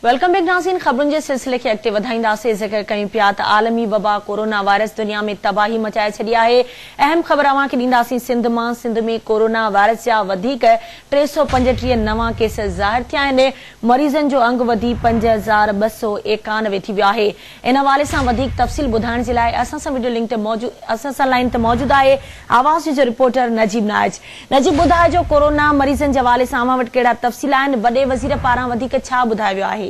Welcome back नाज़रीन। खबरुनि जे सिलसिले खे अॻिते वधाईंदासीं। ज़िक्र कयूं पिया त आलमी वबा कोरोना वायरस दुनिया में तबाही मचाए छॾी आहे। अहम ख़बर अव्हां खे ॾींदासीं सिंध मां। सिंध में कोरोना वायरस जा वधीक 335 नवां केस ज़ाहिर थिया आहिनि। मरीज़नि जो अंग वधी 5291 थी वियो आहे। इन हवाले सां वधीक तफ़सील ॿुधाइण जे लाइ असां सां वीडियो लिंक ते असां सां लाइन ते मौजूद आहे आवाज़ जो रिपोर्टर नजीब नाइज। नजीब, ॿुधाइजो कोरोना मरीज़नि जे हवाले सां अव्हां वटि कहिड़ा तफ़सील आहिनि? वॾे वज़ीर पारां वधीक छा ॿुधायो वियो आहे?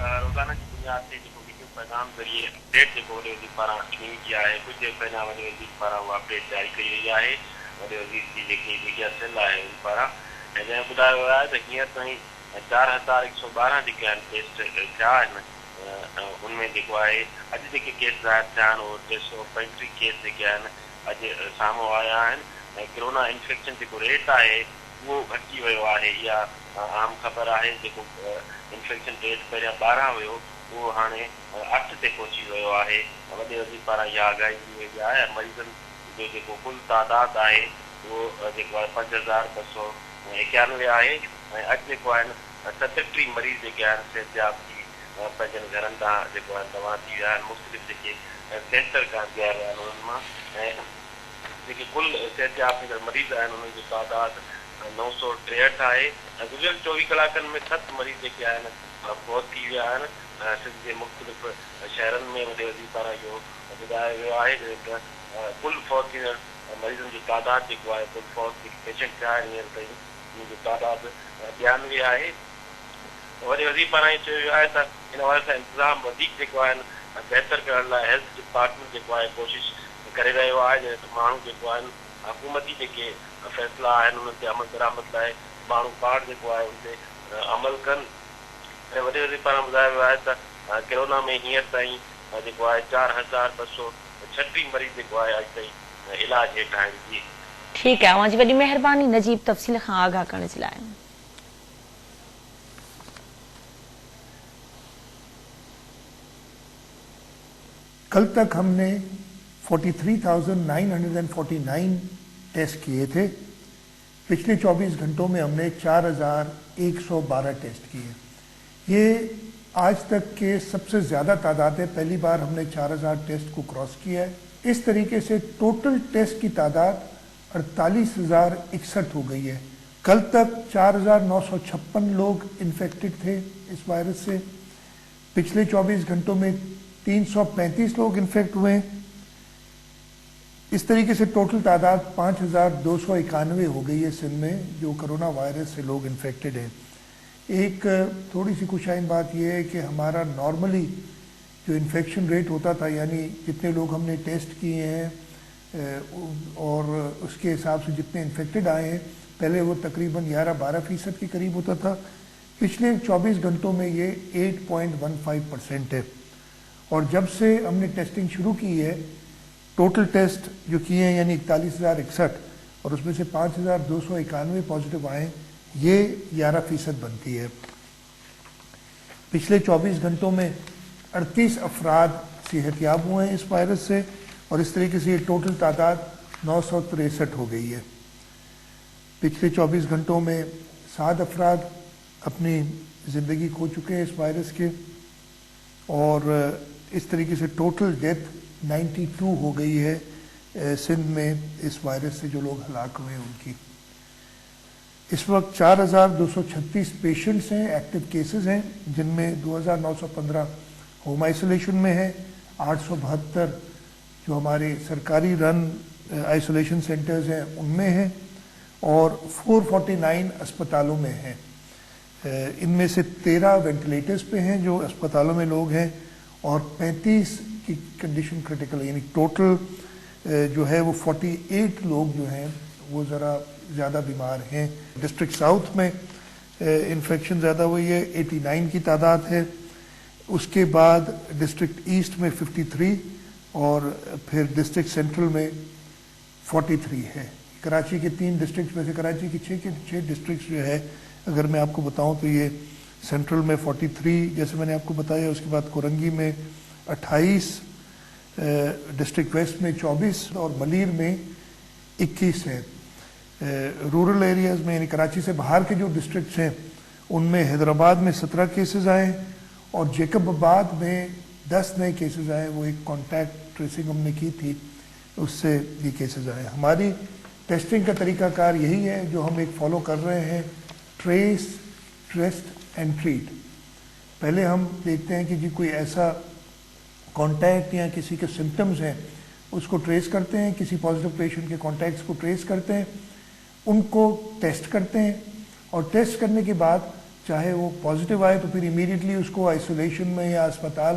रोज़ाना की बुनियाद ते जेको वीडियो पैगाम ज़रिए अपडेट जेको वॾे वज़ीर पारां ॾिनी वई आहे, कुझु देरि पहिरियां वॾे वज़ीर पारां उहा अपडेट जारी कई वई आहे। वॾे वज़ीर जी जेकी मीडिया सेल आहे उन पारां ऐं जंहिं ॿुधायो वियो आहे त हींअर ताईं 4112 जेके आहिनि टेस्ट थिया आहिनि। उनमें जेको आहे अॼु जेके केस ज़ाहिर थिया आहिनि उहे 335 केस जेके आहिनि अॼु साम्हूं आया आहिनि ऐं कोरोना इन्फेक्शन जेको रेट आहे उहो घटिजी वियो आहे। इहा आम ख़बर आहे। जेको इन्फेक्शन रेट पहिरियां 12 हुयो उहो हाणे 8 ते पहुची वियो आहे। वॾे वज़ीर पारां इहा आगाही दी वई आहे। मरीज़नि जो जेको कुल तादाद आहे उहो जेको आहे 5291 आहे ऐं अॼु जेको आहिनि 37 मरीज़ जेके आहिनि सिहतयाब थी पंहिंजनि घरनि तां जेको आहे रवाना थी विया आहिनि। मुख़्तलिफ़ जेके सेंटर खां ॿिया विया आहिनि उन्हनि मां ऐं जेके कुल सिहतयाब मरीज़ आहिनि उन्हनि जो तादाद 963 आहे। गुज़िरियल 24 कलाकनि में 7 मरीज़ जेके आहिनि फौत थी विया आहिनि। सिंध जे मुख़्तलिफ़ शहरनि में वॾे वज़ीर पारां इहो ॿुधायो वियो आहे त कुल फौत थींदड़ मरीज़नि जो तादाद जेको आहे कुल फौत जेके पेशेंट थिया आहिनि हींअर ताईं उन जो तादाद 92 आहे। वॾे वज़ीर पारां इहो चयो वियो आहे त इन हवाले सां इंतिज़ाम वधीक जेको आहिनि बहितर करण लाइ हेल्थ डिपार्टमेंट जेको आहे कोशिशि करे रहियो आहे। त माण्हू जेको आहिनि हुकूमती जेके फ़ैसिला आहिनि उन्हनि ते अमल दरामद लाइ माण्हू पाण जेको आहे उन ते अमल कनि। ऐं वॾे वज़ीर पारां ॿुधायो वियो आहे त कोरोना में हींअर ताईं जेको आहे 4236 मरीज़ जेको आहे अॼु ताईं इलाज हेठि आहिनि। जी ठीकु आहे, तव्हांजी वॾी महिरबानी नजीब तफ़सील खां आगाह करण जे लाइ। कल तक हमने 43,949 टेस्ट किए थे। पिछले 24 घंटों में हमने 4112 टेस्ट किए। ये आज तक के सबसे ज़्यादा तादाद है। पहली बार हमने 4000 टेस्ट को क्रॉस किया है। इस तरीके से टोटल टेस्ट की तादाद 48,061 हो गई है। कल तक 4,956 लोग इन्फेक्टेड थे इस वायरस से। पिछले 24 घंटों में 335 लोग इन्फेक्ट हुए। इस तरीके से टोटल तादाद 5291 हो गई है सिंध में जो कोरोना वायरस से लोग इन्फेक्टेड हैं। एक थोड़ी सी खुशाइन बात यह है कि हमारा नॉर्मली जो इन्फेक्शन रेट होता था, यानी जितने लोग हमने टेस्ट किए हैं और उसके हिसाब से जितने इन्फेक्टेड आए हैं, पहले वो तकरीबन 11-12% के करीब होता था। पिछले 24 घंटों में ये 8.15% है। और जब से हमने टेस्टिंग शुरू की है, टोटल टेस्ट जो किए हैं यानी 41,061 और उसमें से 5291 पॉजिटिव आए, ये 11% बनती है। पिछले 24 घंटों में 38 अफराद सेहतयाब हुए हैं इस वायरस से और इस तरीके से ये टोटल तादाद 963 हो गई है। पिछले 24 घंटों में 7 अफराद अपनी ज़िंदगी खो चुके हैं इस वायरस के और इस तरीके से टोटल डेथ 92 हो गई है सिंध में इस वायरस से जो लोग हलाक हुए हैं उनकी। इस वक्त 4,236 पेशेंट्स हैं, एक्टिव केसेस हैं, जिनमें 2,915 होम आइसोलेशन में है, 872 जो हमारे सरकारी रन आइसोलेशन सेंटर्स हैं उनमें हैं और 449 अस्पतालों में हैं। इनमें से 13 वेंटिलेटर्स पे हैं जो अस्पतालों में लोग हैं और 35 की कंडीशन क्रिटिकल, यानी टोटल जो है वो 48 लोग जो हैं वो ज़रा ज़्यादा बीमार हैं। डिस्ट्रिक्ट साउथ में इन्फेक्शन ज़्यादा हुई है, 89 की तादाद है। उसके बाद डिस्ट्रिक्ट ईस्ट में 53 और फिर डिस्ट्रिक्ट सेंट्रल में 43 है। कराची के 3 डिस्ट्रिक्ट में से कराची की 6 डिस्ट्रिक्ट जो है, अगर मैं आपको बताऊं तो ये सेंट्रल में 43 जैसे मैंने आपको बताया, उसके बाद कोरंगी में 28, डिस्ट्रिक्ट वेस्ट में 24 और मलीर में 21 है। रूरल एरियाज़ में यानी कराची से बाहर के जो डिस्ट्रिक्ट्स हैं ان میں حیدرآباد میں 17 کیسز آئے اور جیکب آباد میں 10 نئے کیسز آئے. وہ ایک کانٹیکٹ ٹریسنگ ہم نے کی تھی, اس سے یہ کیسز آئے. ہماری ٹیسٹنگ کا طریقہ کار یہی ہے جو ہم ایک فالو کر رہے ہیں, ٹریس, ٹیسٹ اینڈ ٹریٹ. پہلے ہم دیکھتے ہیں کہ جی کوئی ایسا کانٹیکٹ یا کسی کے سمٹمز ہیں, اس کو ٹریس کرتے ہیں, کسی پازیٹیو پیشنٹ کے کانٹیکٹس کو ٹریس کرتے ہیں, ان کو ٹیسٹ کرتے ہیں, اور ٹیسٹ کرنے کے بعد چاہے وہ پازیٹیو آئے تو پھر امیڈیٹلی اس کو آئسولیشن میں یا اسپتال